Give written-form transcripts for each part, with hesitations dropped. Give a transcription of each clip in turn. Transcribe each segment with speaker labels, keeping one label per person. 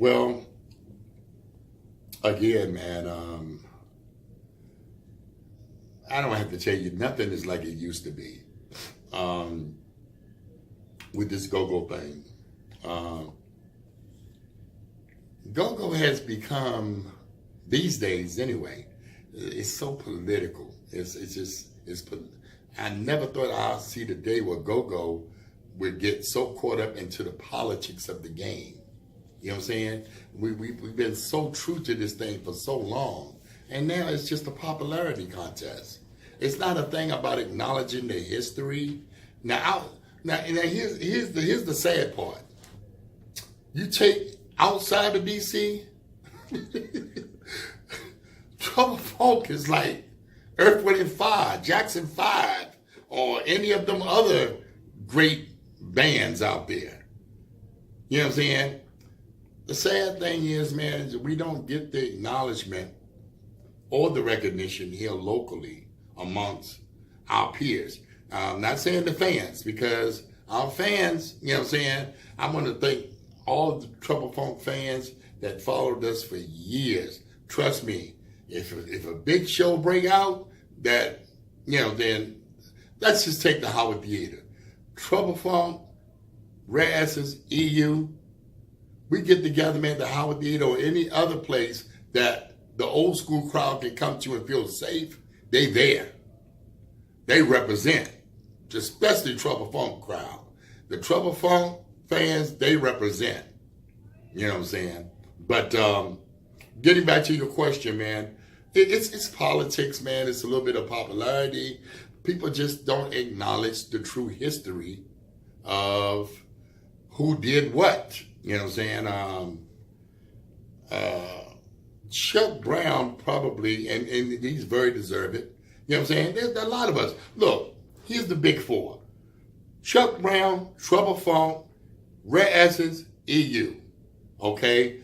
Speaker 1: Well, again, man, I don't have to tell you, nothing is like it used to be um, with this go-go thing. Um, Go-go has become, these days anyway, it's so political. It's just, I never thought I'd see the day where go-go would get so caught up into the politics of the game. You know what I'm saying? We've been so true to this thing for so long. And now it's just a popularity contest. It's not a thing about acknowledging the history. Now here's the sad part. You take outside of DC, Trouble Funk is like Earth, Wind and Fire, Jackson 5, or any of them other great bands out there. You know what I'm saying? The sad thing is, man, is we don't get the acknowledgement or the recognition here locally amongst our peers. I'm not saying the fans, because our fans, you know what I'm saying, I want to thank all of the Trouble Funk fans that followed us for years. Trust me, if a big show break out, that, you know, then let's just take the Howard Theater. Trouble Funk, Rare Essence, EU, we get together, man, the Howard Theater or any other place that the old school crowd can come to and feel safe. They there. They represent, especially Trouble Funk crowd. The Trouble Funk fans, they represent. You know what I'm saying? But getting back to your question, man, it's politics, man. It's a little bit of popularity. People just don't acknowledge the true history of who did what. You know what I'm saying? Chuck Brown probably, and he's very deserved. You know what I'm saying? There's a lot of us. Look, here's the big four. Chuck Brown, Trouble Funk, Rare Essence, EU. Okay?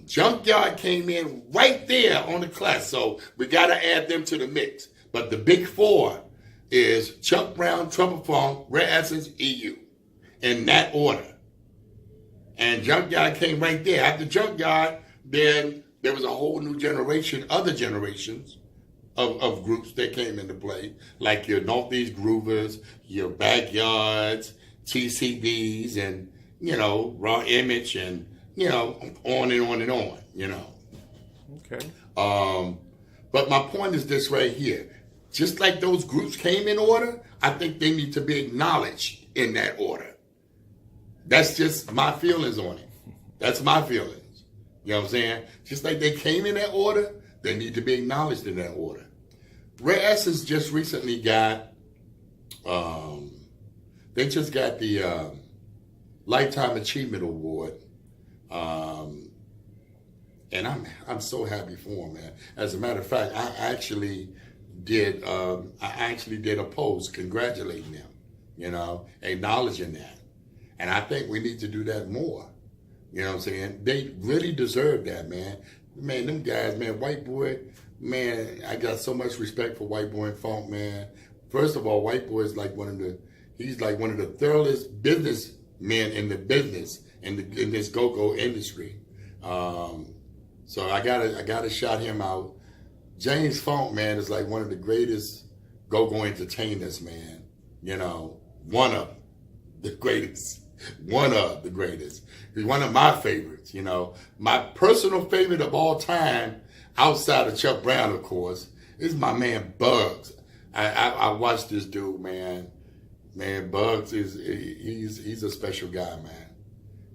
Speaker 1: Junkyard came in right there on the class, so we got to add them to the mix. But the big four is Chuck Brown, Trouble Funk, Rare Essence, EU. In that order. And Junkyard came right there. After Junkyard, then there was a whole new generation, other generations of groups that came into play, like your Northeast Groovers, your Backyards, TCBs, and, you know, Raw Image, and, you know, on and on and on, you know.
Speaker 2: Okay.
Speaker 1: But my point is this right here. Just like those groups came in order, I think they need to be acknowledged in that order. That's just my feelings on it. That's my feelings. You know what I'm saying? Just like they came in that order, they need to be acknowledged in that order. Rare Essence just recently got, they just got the Lifetime Achievement Award. And I'm so happy for them, man. As a matter of fact, I actually did a post congratulating them, you know, acknowledging that. And I think we need to do that more. You know what I'm saying? They really deserve that, man. Man, them guys, man, White Boy, man, I got so much respect for White Boy and Funk, man. First of all, White Boy is like one of the thoroughest businessmen in the business, in this go-go industry. So I gotta shout him out. James Funk, man, is like one of the greatest go-go entertainers, man. You know, one of the greatest. One of the greatest. He's one of my favorites, you know. My personal favorite of all time, outside of Chuck Brown, of course, is my man Bugs. I watched this dude, man. Man, Bugs he's a special guy, man.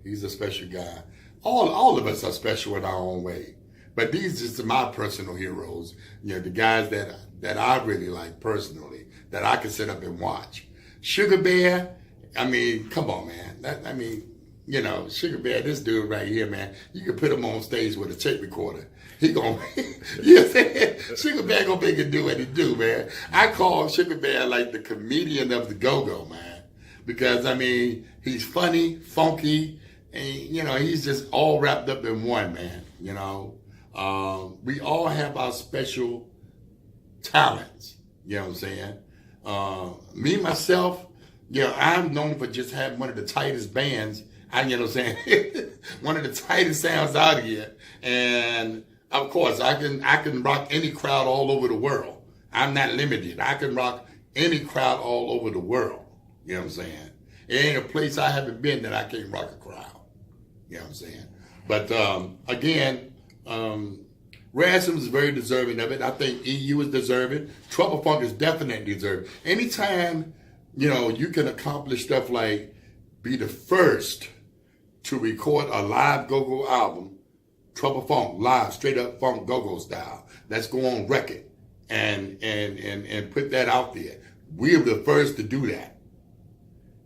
Speaker 1: He's a special guy. All of us are special in our own way. But these are just my personal heroes. You know, the guys that I really like personally, that I can sit up and watch. Sugar Bear, I mean, come on, man. You know, Sugar Bear, this dude right here, man, you can put him on stage with a tape recorder. He gonna, you know what I'm saying? Sugar Bear gonna make it do what he do, man. I call Sugar Bear like the comedian of the go-go, man. Because, I mean, he's funny, funky, and, you know, he's just all wrapped up in one, man, you know. We all have our special talents, you know what I'm saying? Me, myself, you know, I'm known for just having one of the tightest bands You know what I'm saying? One of the tightest sounds out here. And of course, I can rock any crowd all over the world. I'm not limited. I can rock any crowd all over the world. You know what I'm saying? It ain't a place I haven't been that I can't rock a crowd. You know what I'm saying? But again, Ransom is very deserving of it. I think EU is deserving. Trouble Funk is definitely deserving. Anytime, you can accomplish stuff like be the first to record a live go-go album, Trouble Funk, live, straight up funk go-go style. Let's go on record and put that out there. We're the first to do that.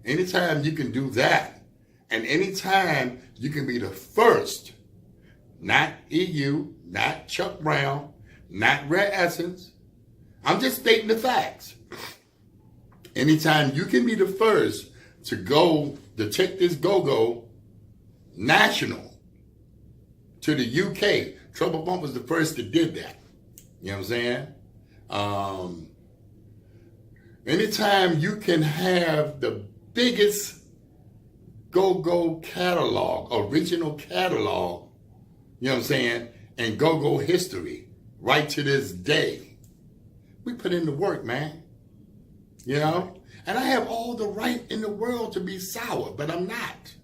Speaker 1: Anytime you can do that, and anytime you can be the first, not EU, not Chuck Brown, not Rare Essence, I'm just stating the facts. Anytime you can be the first to take this go-go national to the UK, Trouble Funk was the first that did that. You know what I'm saying? Anytime you can have the biggest go-go catalog, original catalog, you know what I'm saying, and go-go history, right to this day, we put in the work, man. And I have all the right in the world to be sour, but I'm not.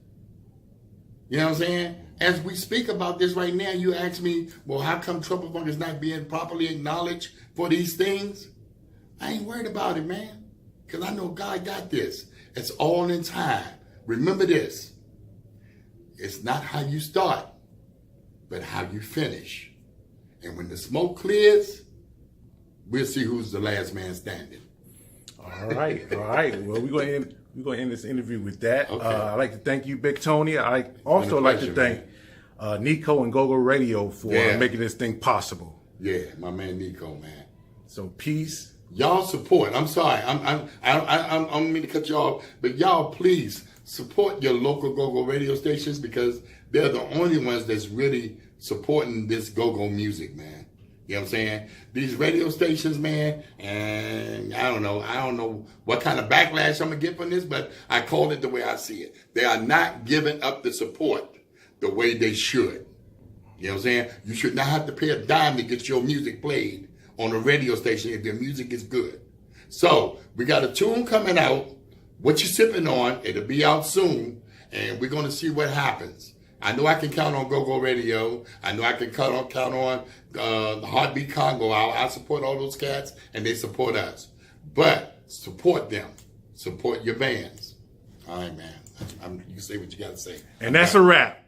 Speaker 1: You know what I'm saying? As we speak about this right now, you ask me, well, how come Trouble Funk is not being properly acknowledged for these things? I ain't worried about it, man, because I know God got this. It's all in time. Remember this. It's not how you start, but how you finish. And when the smoke clears, we'll see who's the last man standing.
Speaker 2: All right. Well, we're going to end this interview with that.
Speaker 1: Okay.
Speaker 2: I'd like to thank you, Big Tony. I also like to thank Nico and GoGo Radio for making this thing possible.
Speaker 1: Yeah, my man Nico, man.
Speaker 2: So peace.
Speaker 1: Y'all support. I'm sorry. I don't mean to cut you off, but y'all please support your local go-go radio stations because they're the only ones that's really supporting this go-go music, man. You know what I'm saying? These radio stations, man, and I don't know what kind of backlash I'm going to get from this, but I call it the way I see it. They are not giving up the support the way they should. You know what I'm saying? You should not have to pay a dime to get your music played on a radio station if your music is good. So we got a tune coming out. What you sipping on? It'll be out soon, and we're going to see what happens. I know I can count on Go-Go Radio. I know I can count on the Heartbeat Congo. I support all those cats, and they support us. But support them. Support your bands. All right, man. You can say what you got to say.
Speaker 2: And that's a wrap.